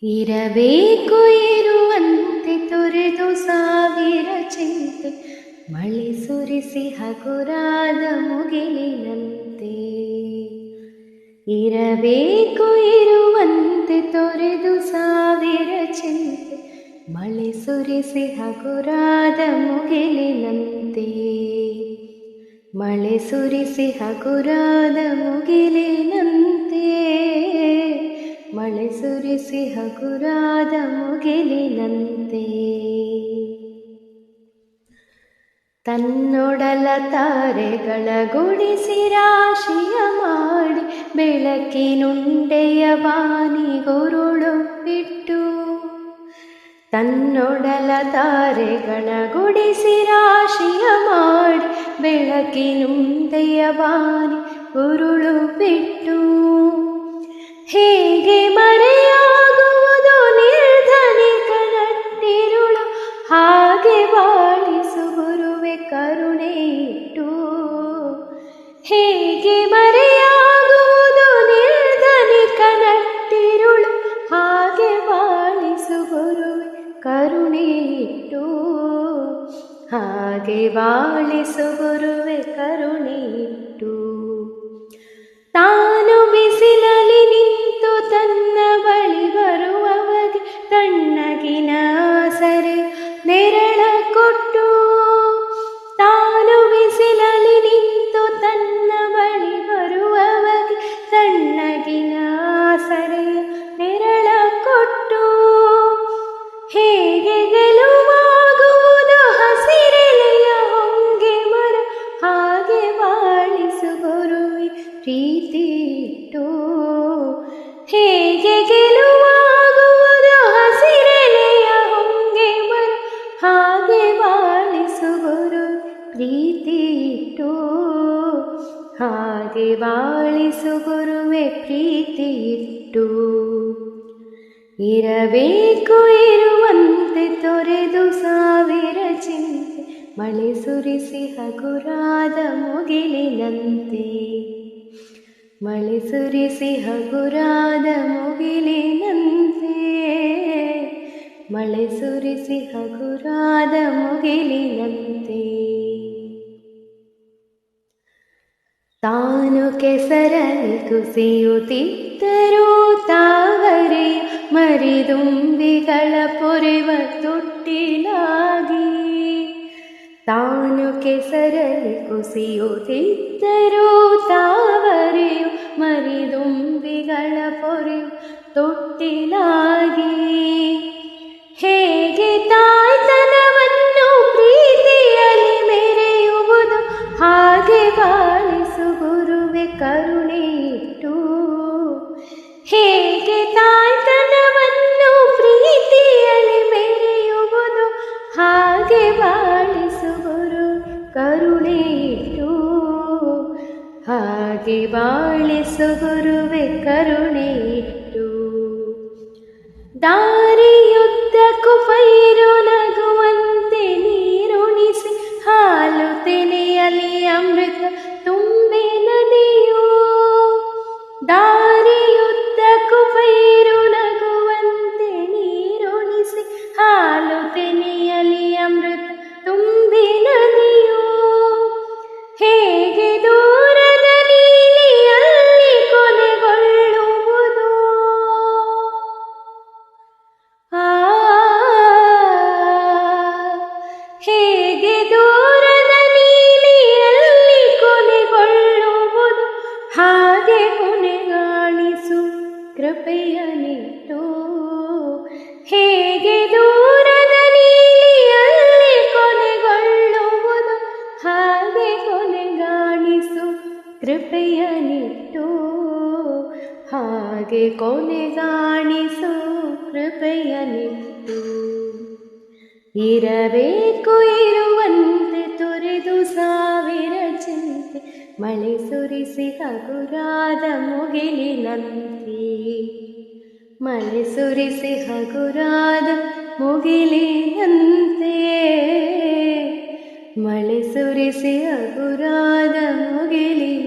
ಇರಬೇಕು ಇರುವಂತೆ ತೊರೆದು ಸಾವಿರ ಚಿಂತೆ, ಮಳೆ ಸುರಿಸಿ ಹಗುರಾದ ಮುಗಿಲಿನಂತೆ. ಇರಬೇಕು ಇರುವಂತೆ ತೊರೆದು ಸಾವಿರ ಚಿಂತೆ, ಮಳೆ ಸುರಿಸಿ ಹಗುರಾದ ಮುಗಿಲಿನಂತೆ. ಮಳೆ ಸುರಿಸಿ ಹಗುರಾದ ಮುಗಿಲಿನಂತೆ, ಮಳೆ ಸುರಿಸಿ ಹಗುರಾದ ಮುಗಿಲಿನಂತೆ. ತನ್ನೊಡಲ ತಾರೆಗಳ ಗುಡಿಸಿ ರಾಶಿಯ ಮಾಡಿ, ಬೆಳಕಿನುಂಡೆಯ ಬಾನಿಗುರುಳು ಬಿಟ್ಟು. ತನ್ನೊಡಲ ತಾರೆಗಳ ಗುಡಿಸಿ ರಾಶಿಯ ಮಾಡಿ, ಬೆಳಕಿನುಂಡೆಯ ಬಾನಿ ಉರುಳು ಬಿಟ್ಟು. ಹೇಗೆ ಮರೆಯಾಗುವುದು ನಿರ್ಧನಿಕನಟ್ಟಿರುಳು, ಹಾಗೆ ಬಾಳಿಸು ಗುರುವೆ ಕರುಣೆ ಇಟ್ಟು. ಹೇಗೆ ಮರೆಯಾಗುವುದು ನಿರ್ಧನಿಕನಟ್ಟಿರುಳು, ಹಾಗೆ ಬಾಳಿಸು ಗುರುವೆ ಕರುಣೆ ಇಟ್ಟು. ಹಾಗೆ ಬಾಳಿಸು ಗುರುವೆ ಕರುಣೆ ಇಟ್ಟು. ತಾನು ಬಿಸಿಲಲ್ಲಿ ನಿಂತು ತನ್ನ ಬಳಿ ಬರುವವಗೆ ತಣ್ಣಗಿನ ಆಸರೆ ನೆರಳ ಕೊಟ್ಟು. ತಾನು ಬಿಸಿಲಲ್ಲಿ ನಿಂತು ತನ್ನ ಬಳಿ ಬರುವವಗೆ ತಣ್ಣಗಿನ ಆಸರೆ ನೆರಳ ಕೊಟ್ಟು. ಹೇಗೆ ಗೆಲುವಾಗುವುದು ಹಸಿರೆಲೆಯ ಹೊಂಗೆ ಮರ, ಹಾಗೆ ಬಾಳಿಸು ಗುರುವೆ ಪ್ರೀತಿ ಇಟ್ಟು. ಹೇಗೆ ಗೆಲುವಾಗುವುದು ಹಸಿರೆಲೆಯ ಹೊಂಗೆ ಮರ, ಹಾಗೆ ಬಾಳಿಸು ಗುರು ಪ್ರೀತಿ ಇಟ್ಟು. ಹಾಗೆ ಬಾಳಿಸು ಗುರುವೆ ಪ್ರೀತಿ ಇಟ್ಟು. ಇರಬೇಕು ಇರುವಂತೆ ತೊರೆದು ಸಾವಿರ ಚಿಂತೆ, ಮಳೆ ಸುರಿಸಿ ಹಗುರಾದ ಮುಗಿಲಿನಂತೆ. ಮಳೆ ಸುರಿಸಿ ಹಗುರಾದ ಮುಗಿಲಿನಂತೆ, ಮಳೆ ಸುರಿಸಿ ಹಗುರಾದ ಮುಗಿಲಿನಂತೆ. ತಾನು ಕೆಸರಲ್ಲಿ ಕುಸಿಯುತ್ತಿದ್ದರೂ ತಾವರೆಯ ಮರಿದುಂಬಿಗಳ ಪೊರೆವ ತೊಟ್ಟಿಲಾಗಿ. ತಾನು ಕೆಸರಲ್ಲಿ ಕುಸಿಯುತ್ತಿದ್ದರೂ ತಾವರೆಯು ಮರಿದುಂಬಿಗಳ ಪೊರೆವ ತೊಟ್ಟಿಲಾಗಿ. ಹೇಗೆ ತಾಯ್ತನವನ್ನು ಪ್ರೀತಿಯಲ್ಲಿ ಮೆರೆಯುವುದು, ಹಾಗೆ ಬಾಳಿಸು ಗುರುವೆ ಕರುಣೆ ಇಟ್ಟು. ಹೇಗೆ ತಾಯ್ತನವನ್ನು ಪ್ರೀತಿಯಲ್ಲಿ ಮೆರೆಯುವುದು, ಹಾಗೆ ಬಾಳಿಸು ಗುರು ಕರುಣೆ ಇಟ್ಟು. ಹಾಗೆ ಬಾಳಿಸು ಗುರುವೆ ಕರುಣೆ ಇಟ್ಟು. ದಾರಿಯುದ್ದಕ್ಕೂ ಪೈರು ನಗುವಂತೆ ನೀರುಣಿಸಿ, ಹಾಲು ತೆನೆಯಲ್ಲಿ ಅಮೃತ ತುಂಬಿ ನದಿಯು. ದಾರಿಯುದ್ದಕ್ಕೂ ಪೈರು ನಗುವಂತೆ ನೀರುಣಿಸಿ, ಹಾಲು ತೆನೆಯಲ್ಲಿ ಅಮೃತ ತುಂಬಿ ನದಿಯು. ಹೇಗೆ ದೂರದ ನೀಲಿಯಲ್ಲಿ ಕೊನೆಗೊಳ್ಳುವುದು, ಹೇಗೆ ದೂರದ ನೀಲಿಯಲ್ಲಿ ಕೊನೆಗೊಳ್ಳುವುದು, ಹಾಗೆ ಕೊನೆಗಾಣಿಸು ಕೃಪೆಯನಿಟ್ಟು. ಹೇಗೆ ದೂರದ ನೀಲಿಯಲ್ಲಿ ಕೊನೆಗೊಳ್ಳುವುದು, ಹಾಗೆ ಕೊನೆಗಾಣಿಸು ಕೃಪೆಯನಿಟ್ಟು. ಹಾಗೆ ಕೊನೆಗಾಣಿಸು ಕೃಪೆಯನಿಟ್ಟು. ಇರಬೇಕು ಇರುವಂತೆ ತೊರೆದು ಸಾವಿರ ಚಿಂತೆ, ಮಳೆ ಸುರಿಸಿ ಹಗುರಾದ ಮುಗಿಲಿನಂತೆ. ಮಳೆ ಸುರಿಸಿ ಹಗುರಾದ ಮುಗಿಲಿನಂತೆ, ಮಳೆ ಸುರಿಸಿ ಹಗುರಾದ ಮುಗಿಲಿನಂತೆ.